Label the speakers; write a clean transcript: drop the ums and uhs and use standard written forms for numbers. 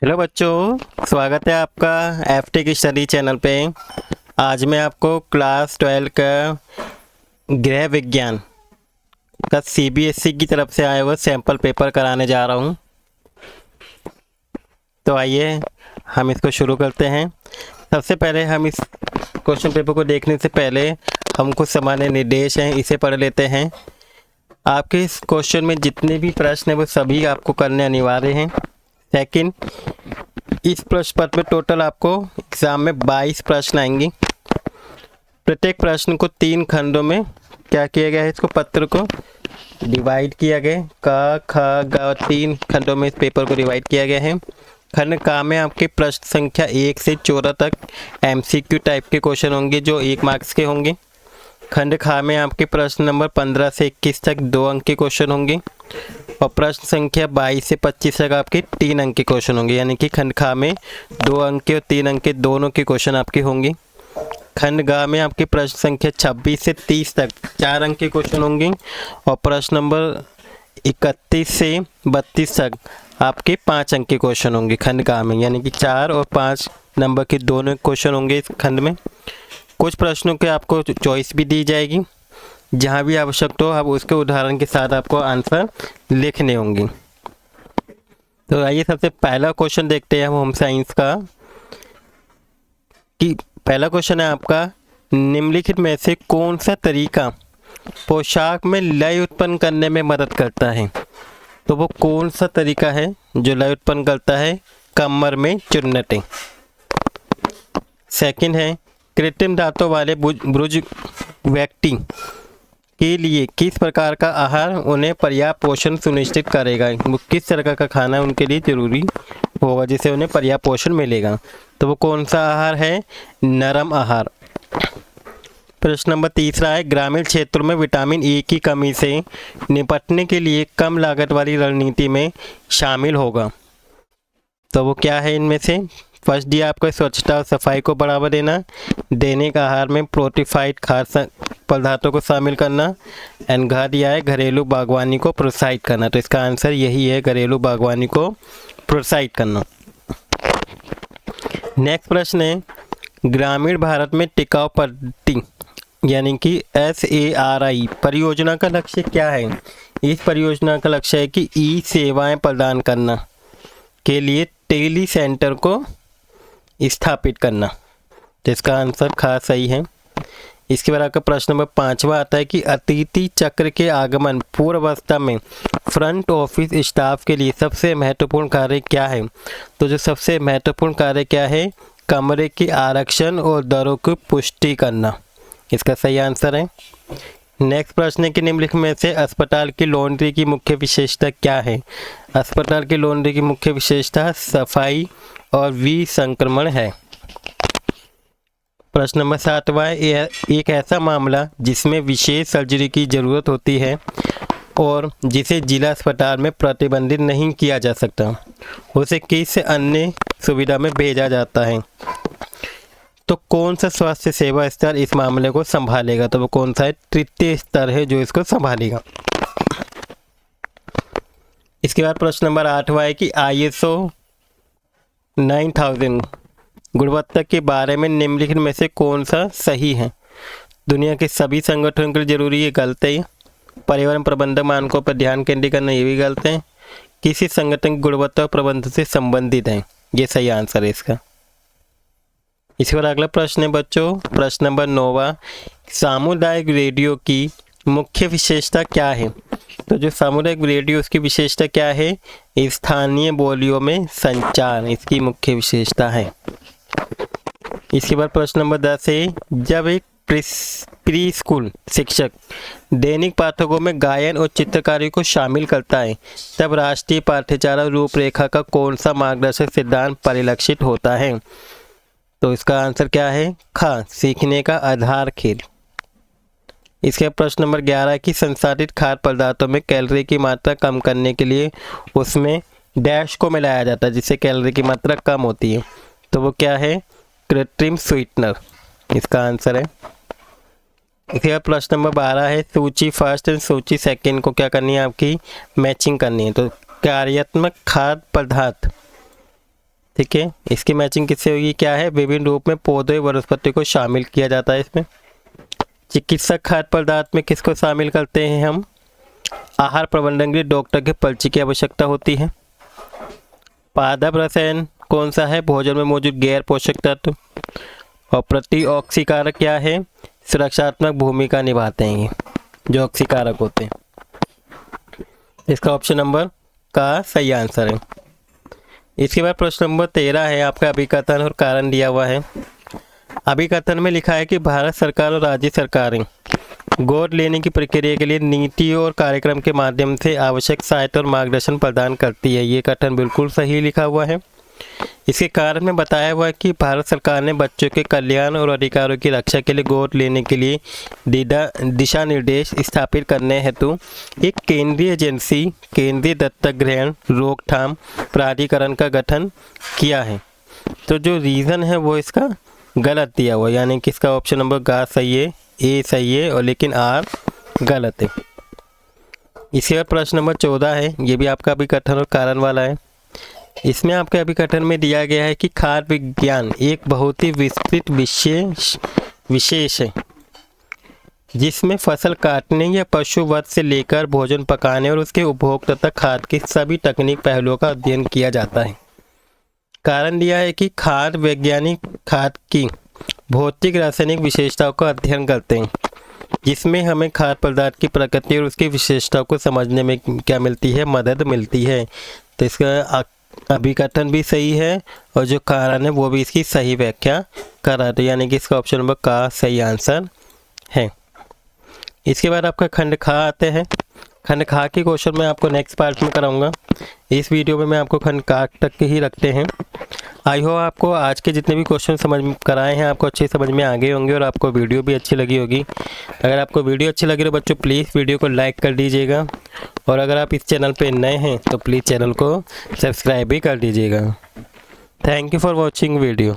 Speaker 1: Hello बच्चों, स्वागत है आपका एफटी की स्टडी चैनल पे। आज मैं आपको क्लास 12 का गृह विज्ञान का सीबीएसई की तरफ से आया हुआ सैंपल पेपर कराने जा रहा हूँ। तो आइए हम इसको शुरू करते हैं। सबसे पहले हम इस क्वेश्चन पेपर को देखने से पहले हम कुछ सामान्य निर्देश हैं, इसे पढ़ लेते हैं। आपके इस क्वेश्चन में जितने भी प्रश्न हैं वो सभी आपको करने अनिवार्य हैं। सेकंड, इस प्रश्न पत्र में टोटल आपको एग्जाम में 22 प्रश्न आएंगे। प्रत्येक प्रश्न को 3 खंडों में क्या किया गया है, इसको पत्र को डिवाइड किया गया। क ख ग 3 खंडों में इस पेपर को डिवाइड किया गया है। खंड का में आपके प्रश्न संख्या 1 से 14 तक एमसीक्यू टाइप के क्वेश्चन होंगे जो 1 मार्क्स के होंगे। खंड खा में आपके प्रश्न नंबर 15 से 21 तक 2 अंक के क्वेश्चन होंगे और प्रश्न संख्या 22 से 25 तक आपके 3 अंक के क्वेश्चन होंगे। यानी कि खंड खा में 2 अंक के और 3 अंक के दोनों के क्वेश्चन आपके होंगे। खंड गा में आपके प्रश्न संख्या 26 से 30 तक 4 अंक के क्वेश्चन होंगे और प्रश्न नंबर 31 से 32 तक आपके 5 अंक के क्वेश्चन होंगे खंड गा में। यानी कि 4 और 5 नंबर के दोनों क्वेश्चन होंगे इस खंड में। कुछ प्रश्नों के आपको चॉइस भी दी जाएगी, जहाँ भी आवश्यक हो आप उसके उदाहरण के साथ आपको आंसर लिखने होंगे। तो आइए सबसे पहला क्वेश्चन देखते हैं होम साइंस का। कि पहला क्वेश्चन है आपका, निम्नलिखित में से कौन सा तरीका पोशाक में लय उत्पन्न करने में मदद करता है। तो वो कौन सा तरीका है जो लय उत्पन्न करता है, कमर में चुन्नटें। सेकंड है, कृत्रिम दांतों वाले बुजुर्ग व्यक्ति के लिए किस प्रकार का आहार उन्हें पर्याप्त पोषण सुनिश्चित करेगा। वो किस तरह का खाना उनके लिए जरूरी होगा जिससे उन्हें पर्याप्त पोषण मिलेगा। तो वो कौन सा आहार है, नरम आहार। प्रश्न नंबर 3 है, ग्रामीण क्षेत्रों में विटामिन ए की कमी से निपटने के लिए कम लागत वाली रणनीति में शामिल होगा। तो वो क्या है इनमें से। फर्स्ट दिया आपको स्वच्छता और सफाई को बढ़ावा देना, दैनिक आहार में प्रोटीफाइड खाद्य पदार्थों को शामिल करना, एंड घ दिया है घरेलू बागवानी को प्रोत्साहित करना। तो इसका आंसर यही है, घरेलू बागवानी को प्रोत्साहित करना। नेक्स्ट प्रश्न है, ग्रामीण भारत में टिकाऊ पद्धति यानी कि SARI परियोजना का लक्ष्य क्या है। इस परियोजना का लक्ष्य है कि ई सेवाएं प्रदान करना के लिए टेली सेंटर को स्थापित करना। तो इसका आंसर खास सही है। इसके बाद आपका प्रश्न नंबर 5 आता है कि अतिथि चक्र के आगमन पूर्वावस्था में फ्रंट ऑफिस स्टाफ के लिए सबसे महत्वपूर्ण कार्य क्या है। तो जो सबसे महत्वपूर्ण कार्य क्या है, कमरे के आरक्षण और दरों की पुष्टि करना। इसका सही आंसर है। नेक्स्ट प्रश्न है कि निम्नलिखित में से अस्पताल की लॉन्ड्री की मुख्य विशेषता क्या है। अस्पताल की लॉन्ड्री की मुख्य विशेषता सफाई और विसंक्रमण है। प्रश्न नंबर 7 है, एक ऐसा मामला जिसमें विशेष सर्जरी की ज़रूरत होती है और जिसे जिला अस्पताल में प्रतिबंधित नहीं किया जा सकता, उसे किस अन्य सुविधा में भेजा जाता है। तो कौन सा स्वास्थ्य सेवा स्तर इस मामले को संभालेगा। तो वो कौन सा है, तृतीय स्तर है जो इसको संभालेगा। इसके बाद प्रश्न नंबर 8 है कि ISO 9000 गुणवत्ता के बारे में निम्नलिखित में से कौन सा सही है। दुनिया के सभी संगठनों के लिए जरूरी है, गलत है। पर्यावरण प्रबंधन मानकों पर ध्यान केंद्रित करना, ये भी गलत है। किसी संगठन की गुणवत्ता प्रबंधन से संबंधित है, ये सही आंसर है इसका। इसके बाद अगला प्रश्न है बच्चों, प्रश्न नंबर 9, सामुदायिक रेडियो की मुख्य विशेषता क्या है। तो जो सामुदायिक रेडियो उसकी विशेषता क्या है, स्थानीय बोलियों में संचार इसकी मुख्य विशेषता है। इसके बाद प्रश्न नंबर 10 है, जब एक प्री स्कूल शिक्षक दैनिक पाठकों में गायन और चित्रकारी को शामिल करता है तब राष्ट्रीय पाठ्यचर्या रूपरेखा का कौन सा मार्गदर्शक सिद्धांत परिलक्षित होता है। तो इसका आंसर क्या है, ख सीखने का आधार खेल। इसके प्रश्न नंबर 11 कि संसाधित खाद्य पदार्थों में कैलोरी की मात्रा कम करने के लिए उसमें डैश को मिलाया जाता है जिससे कैलोरी की मात्रा कम होती है। तो वो क्या है, कृत्रिम स्वीटनर इसका आंसर है। इसके बाद प्रश्न नंबर 12 है, सूची फर्स्ट एंड सूची सेकंड को क्या करनी है, आपकी मैचिंग करनी है। तो कार्यात्मक खाद्य पदार्थ ठीक है, इसकी मैचिंग किससे होगी? क्या है? विभिन्न रूप में पौधे वनस्पति को शामिल किया जाता है इसमें। चिकित्सक खाद्य पदार्थ में किसको शामिल करते हैं हम? आहार प्रबंधन के लिए डॉक्टर के पर्ची की आवश्यकता होती है। पादप रसायन कौन सा है? भोजन में मौजूद गैर पोषक तत्व। और प्रतिऑक्सीकारक क्या है? सुरक्षात्मक भूमिका निभाते हैं ये जो ऑक्सीकारक होते हैं। इसका ऑप्शन नंबर का सही आंसर है। इसके बाद प्रश्न नंबर 13 है आपका अभिकथन और कारण दिया हुआ है। अभिकथन में लिखा है कि भारत सरकार और राज्य सरकारें गोद लेने की प्रक्रिया के लिए नीति और कार्यक्रम के माध्यम से आवश्यक सहायता और मार्गदर्शन प्रदान करती है। ये कथन बिल्कुल सही लिखा हुआ है। इसके कारण में बताया हुआ है कि भारत सरकार ने बच्चों के कल्याण और अधिकारों की रक्षा के लिए गोद लेने के लिए दिशा निर्देश स्थापित करने हेतु एक केंद्रीय एजेंसी केंद्रीय दत्तक ग्रहण रोकथाम प्राधिकरण का गठन किया है। तो जो रीज़न है वो इसका गलत दिया हुआ, यानी कि इसका ऑप्शन नंबर ग सही है, ए सही है और लेकिन आर गलत है। इसके बाद प्रश्न नंबर 14 है, ये भी आपका अभिकथन और कारण वाला है। इसमें आपके अभिकथन में दिया गया है कि खाद्य विज्ञान एक बहुत ही विस्तृत विशेष है जिसमें फसल काटने या पशु वध से लेकर भोजन पकाने और उसके उपभोग तथा खाद्य की सभी तकनीक पहलुओं का अध्ययन किया जाता है। कारण दिया है कि खाद्य वैज्ञानिक खाद्य की भौतिक रासायनिक विशेषताओं का अध्ययन करते हैं जिसमें हमें खाद्य पदार्थ की प्रकृति और उसकी विशेषताओं को समझने में क्या मिलती है? मदद मिलती है। तो इसका अभिकथन भी सही है और जो कारण है वो भी इसकी सही व्याख्या कर रहा है, यानी कि इसका ऑप्शन नंबर का सही आंसर है। इसके बाद आपका खंड खा आते हैं। खंड खा के क्वेश्चन मैं आपको नेक्स्ट पार्ट में कराऊंगा। इस वीडियो में मैं आपको खंड का तक के ही रखते हैं। आई होप आपको आज के जितने भी क्वेश्चन समझ कराए हैं आपको अच्छे समझ में आ गए होंगे और आपको वीडियो भी अच्छी लगी होगी। अगर आपको वीडियो अच्छी लगी तो बच्चों प्लीज़ वीडियो को लाइक कर दीजिएगा और अगर आप इस चैनल पे नए हैं तो प्लीज़ चैनल को सब्सक्राइब भी कर दीजिएगा। Thank you for watching video.